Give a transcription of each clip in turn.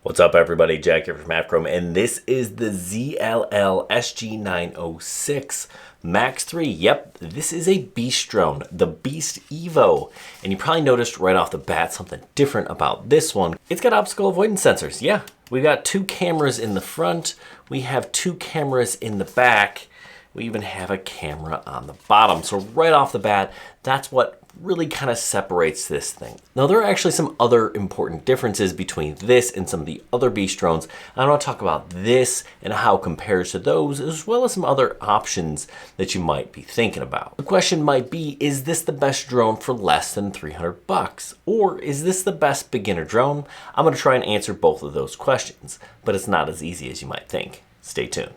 What's up everybody, Jack here from Chrome, and this is the ZLL SG906 Max3. Yep, this is a beast drone, the Beast Evo. And you probably noticed right off the bat something different about this one. It's got obstacle avoidance sensors. Yeah, we've got two cameras in the front, we have two cameras in the back, we even have a camera on the bottom. So right off the bat, that's what really kind of separates this thing. Now there are actually some other important differences between this and some of the other beast drones. I want to talk about this and how it compares to those, as well as some other options that you might be thinking about. The question might be, is this the best drone for less than 300 bucks? Or is this the best beginner drone? I'm going to try and answer both of those questions, but it's not as easy as you might think. Stay tuned.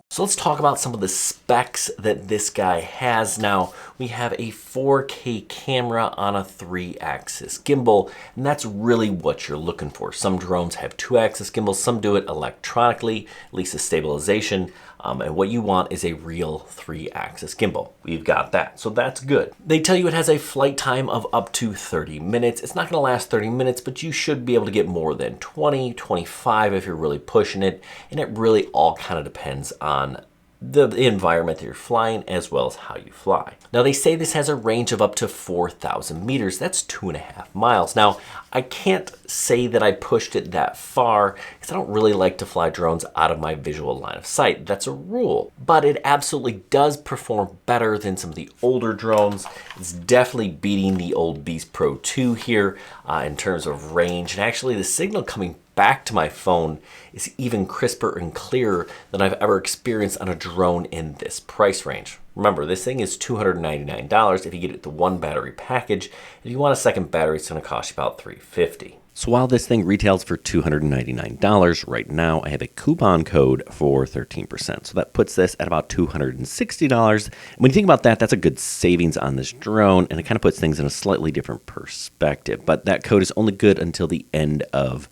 So let's talk about some of the specs that this guy has. Now, we have a 4K camera on a 3-axis gimbal, and that's really what you're looking for. Some drones have 2-axis gimbals, some do it electronically, at least a stabilization, and what you want is a real 3-axis gimbal. We've got that, so that's good. They tell you it has a flight time of up to 30 minutes. It's not gonna last 30 minutes, but you should be able to get more than 20, 25 if you're really pushing it, and it really all kind of depends on the environment that you're flying as well as how you fly. Now they say this has a range of up to 4,000 meters. That's 2.5 miles. Now I can't say that I pushed it that far because I don't really like to fly drones out of my visual line of sight. That's a rule, but it absolutely does perform better than some of the older drones. It's definitely beating the old Beast Pro 2 here in terms of range, and actually the signal coming back to my phone is even crisper and clearer than I've ever experienced on a drone in this price range. Remember, this thing is $299 if you get it the one battery package. If you want a second battery, it's going to cost you about $350. So while this thing retails for $299 right now, I have a coupon code for 13%. So that puts this at about $260. And when you think about that, that's a good savings on this drone, and it kind of puts things in a slightly different perspective. But that code is only good until the end of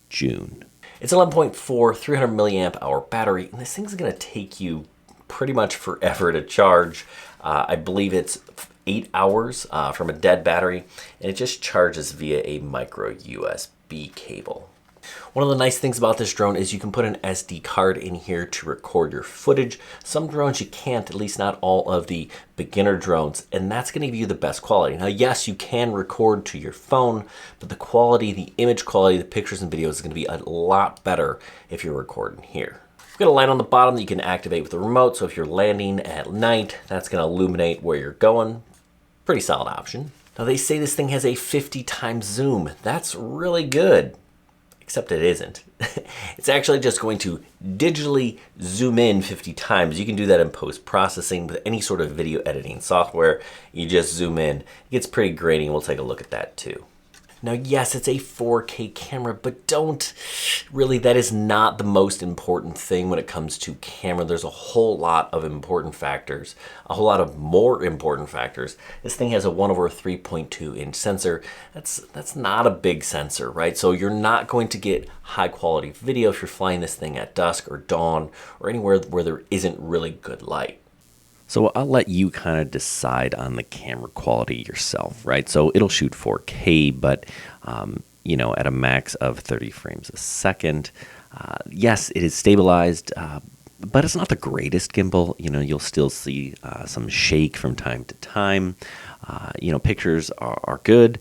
June. It's 11.4, 300 milliamp hour battery, and this thing's gonna take you pretty much forever to charge. I believe it's 8 hours from a dead battery, and it just charges via a micro USB cable. One of the nice things about this drone is you can put an SD card in here to record your footage. Some drones you can't, at least not all of the beginner drones, and that's going to give you the best quality. Now, yes, you can record to your phone, but the quality, the image quality, the pictures and videos is going to be a lot better if you're recording here. We've got a light on the bottom that you can activate with the remote, so if you're landing at night, that's going to illuminate where you're going. Pretty solid option. Now, they say this thing has a 50 times zoom. That's really good. Except it isn't. It's actually just going to digitally zoom in 50 times. You can do that in post-processing with any sort of video editing software. You just zoom in. It gets pretty grainy, and we'll take a look at that too. Now, yes, it's a 4K camera, but that is not the most important thing when it comes to camera. There's a whole lot of important factors, a whole lot of more important factors. This thing has a 1/3.2 inch sensor. That's not a big sensor, right? So you're not going to get high quality video if you're flying this thing at dusk or dawn or anywhere where there isn't really good light. So I'll let you kind of decide on the camera quality yourself, right? So it'll shoot 4K, but you know, at a max of 30 frames a second. Yes, it is stabilized, but it's not the greatest gimbal. You know, you'll still see some shake from time to time. You know, pictures are good.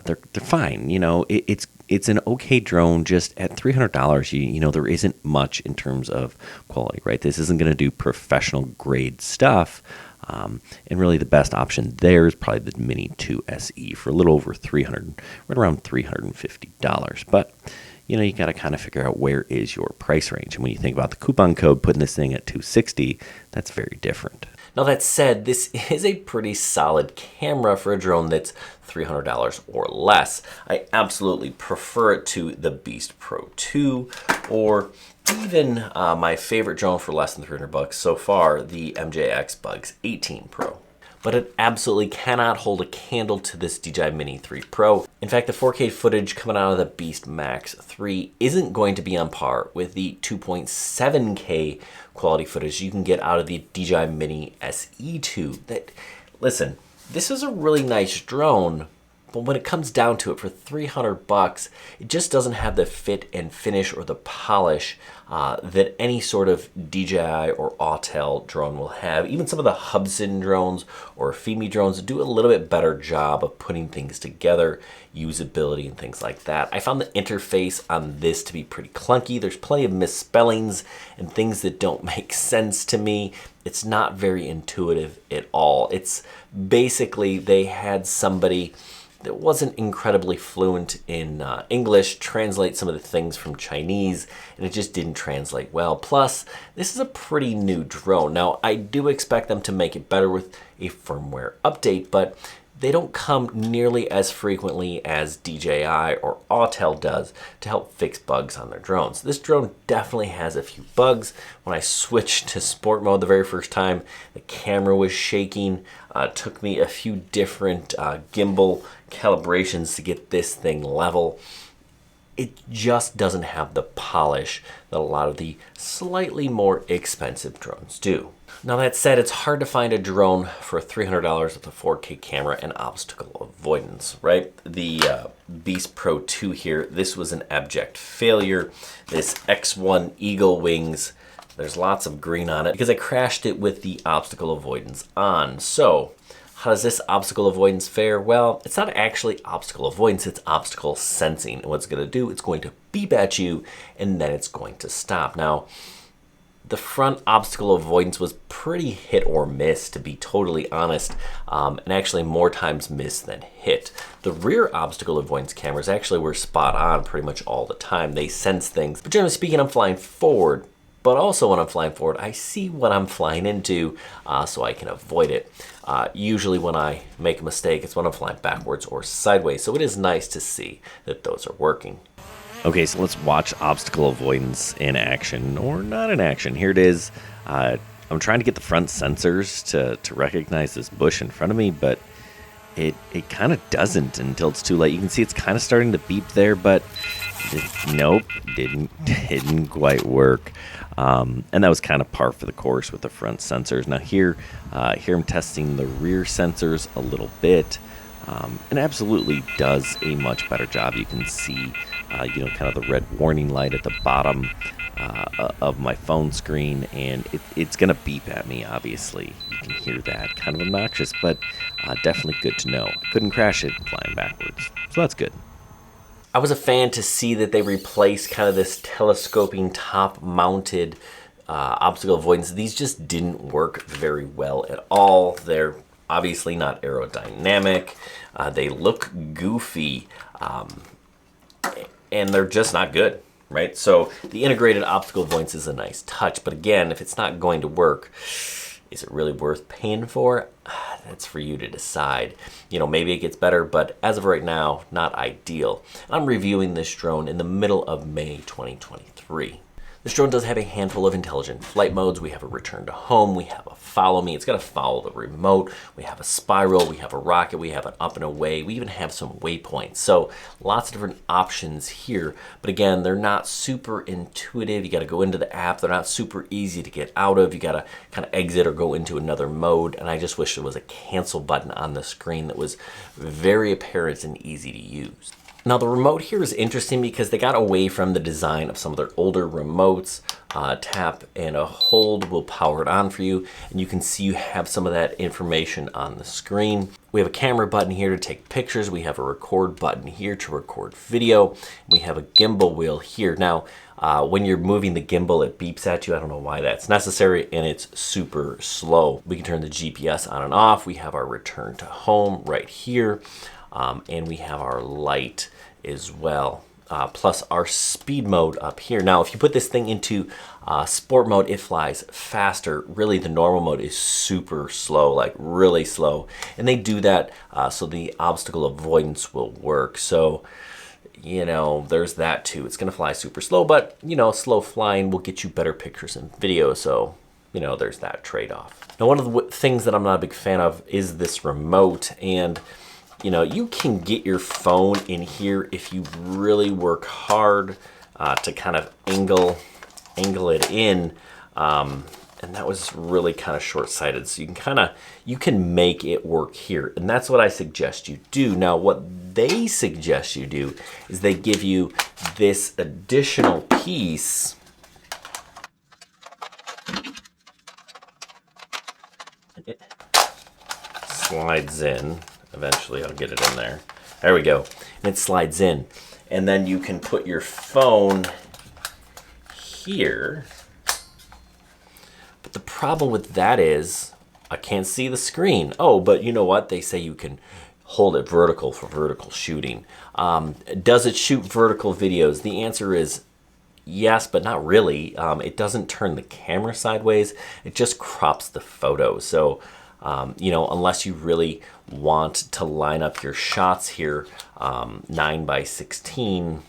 They're fine. You know, it's an okay drone. Just at $300, you know, there isn't much in terms of quality, right? This isn't going to do professional grade stuff. And really the best option there is probably the Mini 2 SE for a little over $300, right around $350. But you know, you got to kind of figure out where is your price range. And when you think about the coupon code, putting this thing at $260, that's very different. Now that said, this is a pretty solid camera for a drone that's $300 or less. I absolutely prefer it to the Beast Pro 2 or even my favorite drone for less than 300 bucks so far, the MJX Bugs 18 Pro. but it absolutely cannot hold a candle to this DJI Mini 3 Pro. In fact, the 4K footage coming out of the Beast Max 3 isn't going to be on par with the 2.7K quality footage you can get out of the DJI Mini SE2. Listen, this is a really nice drone, but when it comes down to it, for 300 bucks, it just doesn't have the fit and finish or the polish that any sort of DJI or Autel drone will have. Even some of the Hubsan drones or Fimi drones do a little bit better job of putting things together, usability and things like that. I found the interface on this to be pretty clunky. There's plenty of misspellings and things that don't make sense to me. It's not very intuitive at all. It's basically they had somebody that wasn't incredibly fluent in English translate some of the things from Chinese, and it just didn't translate well. Plus, this is a pretty new drone. Now, I do expect them to make it better with a firmware update, but they don't come nearly as frequently as DJI or Autel does to help fix bugs on their drones. This drone definitely has a few bugs. When I switched to sport mode the very first time, the camera was shaking. It took me a few different gimbal calibrations to get this thing level. It just doesn't have the polish that a lot of the slightly more expensive drones do. Now that said, it's hard to find a drone for $300 with a 4K camera and obstacle avoidance, right? The Beast Pro 2 here, this was an abject failure. This X1 Eagle Wings, there's lots of green on it because I crashed it with the obstacle avoidance on. So how does this obstacle avoidance fare? Well, it's not actually obstacle avoidance, it's obstacle sensing. And what it's going to do, it's going to beep at you and then it's going to stop. Now, the front obstacle avoidance was pretty hit or miss, to be totally honest, and actually more times miss than hit. The rear obstacle avoidance cameras actually were spot on pretty much all the time. They sense things, but generally speaking, I'm flying forward. But also when I'm flying forward, I see what I'm flying into so I can avoid it. Usually when I make a mistake, it's when I'm flying backwards or sideways. So it is nice to see that those are working. Okay, so let's watch obstacle avoidance in action, or not in action. Here it is. I'm trying to get the front sensors to recognize this bush in front of me, but it kind of doesn't until it's too late. You can see it's kind of starting to beep there, but nope, didn't quite work. And that was kind of par for the course with the front sensors. Now here I'm testing the rear sensors a little bit, and absolutely does a much better job. You can see, kind of the red warning light at the bottom of my phone screen, and it's gonna beep at me. Obviously, you can hear that, kind of obnoxious, but definitely good to know. I couldn't crash it flying backwards, so that's good. I was a fan to see that they replaced kind of this telescoping top-mounted obstacle avoidance. These just didn't work very well at all. They're obviously not aerodynamic. They look goofy, and they're just not good, right? So the integrated obstacle avoidance is a nice touch, but again, if it's not going to work, is it really worth paying for? That's for you to decide. Maybe it gets better, but as of right now, not ideal. I'm reviewing this drone in the middle of May 2023. This drone does have a handful of intelligent flight modes. We have a return to home, we have a follow me, it's gonna follow the remote, we have a spiral, we have a rocket, we have an up and away, we even have some waypoints. So lots of different options here, but again, they're not super intuitive. You gotta go into the app, they're not super easy to get out of. You gotta kind of exit or go into another mode, and I just wish there was a cancel button on the screen that was very apparent and easy to use. Now the remote here is interesting because they got away from the design of some of their older remotes. Tap and a hold will power it on for you, and you can see you have some of that information on the screen. We have a camera button here to take pictures. We have a record button here to record video. We have a gimbal wheel here. Now, when you're moving the gimbal, it beeps at you. I don't know why that's necessary, and it's super slow. We can turn the GPS on and off. We have our return to home right here. And we have our light as well, plus our speed mode up here. Now, if you put this thing into sport mode, it flies faster. Really, the normal mode is super slow, like really slow. And they do that so the obstacle avoidance will work. So, there's that too. It's gonna fly super slow, but slow flying will get you better pictures and video. So you know, there's that trade-off. Now, one of the things that I'm not a big fan of is this remote, and you know, you can get your phone in here if you really work hard to kind of angle it in, and that was really kind of short-sighted. So you can make it work here, and that's what I suggest you do. Now, what they suggest you do is they give you this additional piece. It slides in. Eventually I'll get it in there. There we go. And it slides in. And then you can put your phone here. But the problem with that is I can't see the screen. Oh, but you know what? They say you can hold it vertical for vertical shooting. Does it shoot vertical videos? The answer is yes, but not really. It doesn't turn the camera sideways. It just crops the photo. So you know, unless you really want to line up your shots here 9x16,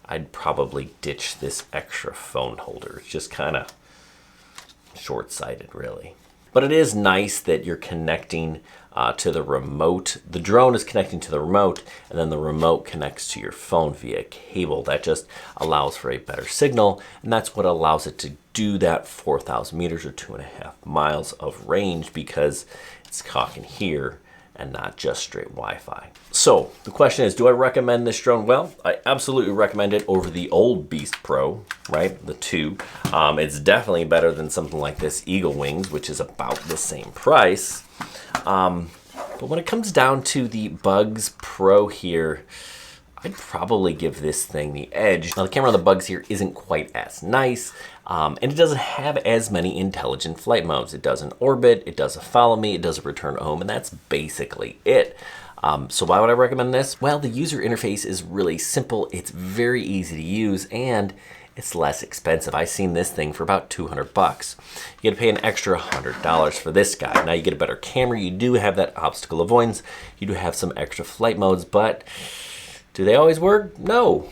I'd probably ditch this extra phone holder. It's just kind of short-sighted, really. But it is nice that you're connecting to the remote. The drone is connecting to the remote, and then the remote connects to your phone via cable. That just allows for a better signal, and that's what allows it to do that 4,000 meters or 2.5 miles of range, because it's talking here and not just straight Wi-Fi. So the question is, do I recommend this drone? Well, I absolutely recommend it over the old Beast Pro, right? The 2. It's definitely better than something like this Eagle Wings, which is about the same price. But when it comes down to the Bugs Pro here, I'd probably give this thing the edge. Now, the camera on the Bugs here isn't quite as nice, and it doesn't have as many intelligent flight modes. It does an orbit, it does a follow me, it does a return home, and that's basically it. So why would I recommend this? Well, the user interface is really simple, it's very easy to use, and it's less expensive. I've seen this thing for about 200 bucks. You get to pay an extra $100 for this guy. Now you get a better camera, you do have that obstacle avoidance, you do have some extra flight modes, but do they always work? No.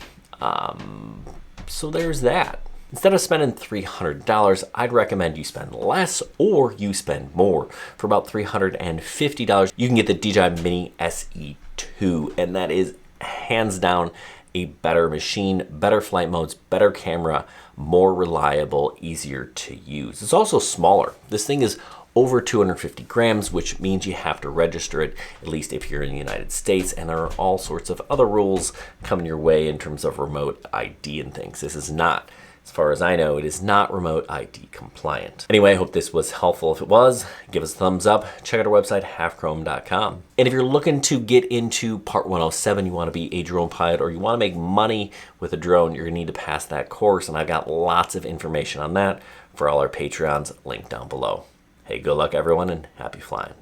So there's that. Instead of spending $300, I'd recommend you spend less or you spend more. For about $350, you can get the DJI Mini SE2, and that is hands down a better machine, better flight modes, better camera, more reliable, easier to use. It's also smaller. This thing is over 250 grams, which means you have to register it, at least if you're in the United States, and there are all sorts of other rules coming your way in terms of remote ID and things. This is not, as far as I know, it is not remote ID compliant. Anyway, I hope this was helpful. If it was, give us a thumbs up. Check out our website, halfchrome.com. And if you're looking to get into Part 107, you want to be a drone pilot, or you want to make money with a drone, you're going to need to pass that course, and I've got lots of information on that for all our Patreons linked down below. Hey, good luck everyone, and happy flying.